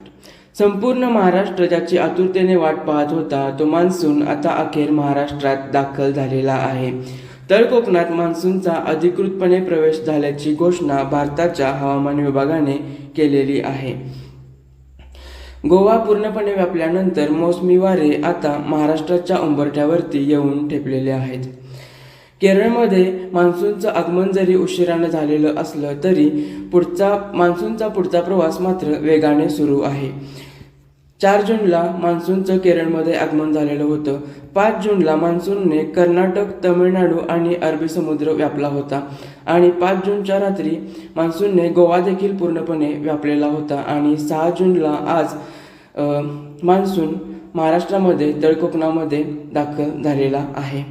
संपूर्ण महाराष्ट्र ज्याची आतुरतेने वाट पाहत होता तो मान्सून आता अखेर महाराष्ट्रात दाखल झालेला आहे। तळ कोकणात मान्सूनचा अधिकृतपणे प्रवेश झाल्याची घोषणा भारताच्या हवामान विभागाने केलेली आहे। गोवा पूर्णपणे व्यापल्यानंतर मोसमी वारे आता महाराष्ट्राच्या उंबरठ्यावरती येऊन ठेपलेले आहेत। केरळमध्ये मान्सूनचं आगमन जरी उशिरानं झालेलं असलं तरी मान्सूनचा पुढचा प्रवास मात्र वेगाने सुरू आहे। 4 जूनला मान्सूनचं केरळमध्ये आगमन झालेलं होतं। 5 जूनला मान्सूनने कर्नाटक, तमिळनाडू आणि अरबी समुद्र व्यापला होता आणि 5 जूनच्या रात्री मान्सूनने गोवा देखील पूर्णपणे व्यापलेला होता आणि 6 जूनला आज मान्सून महाराष्ट्रामध्ये तळकोकणामध्ये दाखल झालेला आहे।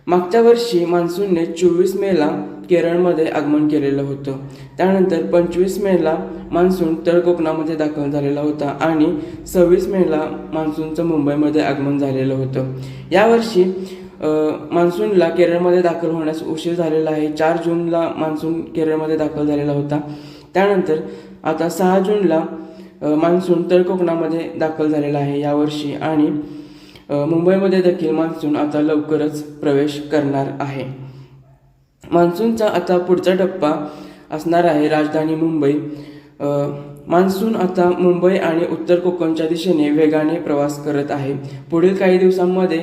मागच्या वर्षी मान्सूनने 24 मेला केरळमध्ये आगमन केलेलं होतं। त्यानंतर 25 मेला मान्सून तळकोकणामध्ये दाखल झालेला होता आणि 26 मेला मान्सूनचं मुंबईमध्ये आगमन झालेलं होतं। यावर्षी मान्सूनला केरळमध्ये दाखल होण्यास उशीर झालेला आहे। 4 जूनला मान्सून केरळमध्ये दाखल झालेला होता। त्यानंतर आता 6 जूनला मान्सून तळकोकणामध्ये दाखल झालेला आहे यावर्षी आणि मुंबईमध्ये देखील मान्सून आता लवकरच प्रवेश करणार आहे। मान्सूनचा आता पुढचा टप्पा असणार आहे राजधानी मुंबई। मान्सून आता मुंबई आणि उत्तर कोकणच्या दिशेने वेगाने प्रवास करत आहे। पुढील काही दिवसांमध्ये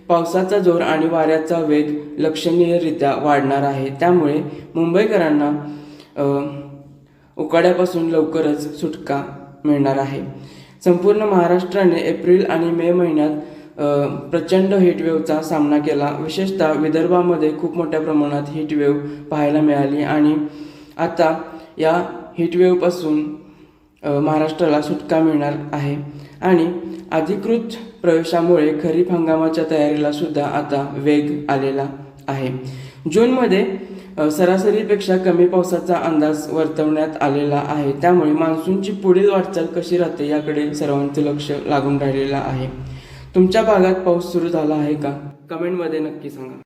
पावसाचा जोर आणि वाऱ्याचा वेग लक्षणीयरित्या वाढणार आहे। त्यामुळे मुंबईकरांना उकाड्यापासून लवकरच सुटका मिळणार आहे। संपूर्ण महाराष्ट्राने एप्रिल आणि मे महिन्यात प्रचंड हीटवेव्हचा सामना केला। विशेषतः विदर्भामध्ये खूप मोठ्या प्रमाणात हीटवेव्ह पाहायला मिळाली आणि आता या हीटवेव्हपासून महाराष्ट्राला सुटका मिळणार आहे आणि अधिकृत प्रवेशामुळे खरीप हंगामाच्या तयारीला सुद्धा आता वेग आलेला आहे। जूनमध्ये सरासरीपेक्षा कमी पावसाचा अंदाज वर्तवण्यात आलेला आहे। त्यामुळे मान्सूनची पुढील वाटचाल कशी राहते याकडे सर्वांचे लक्ष लागून राहिलेलं आहे। तुमच्या भागात पाऊस सुरू झाला आहे का? कमेंटमध्ये नक्की सांगा।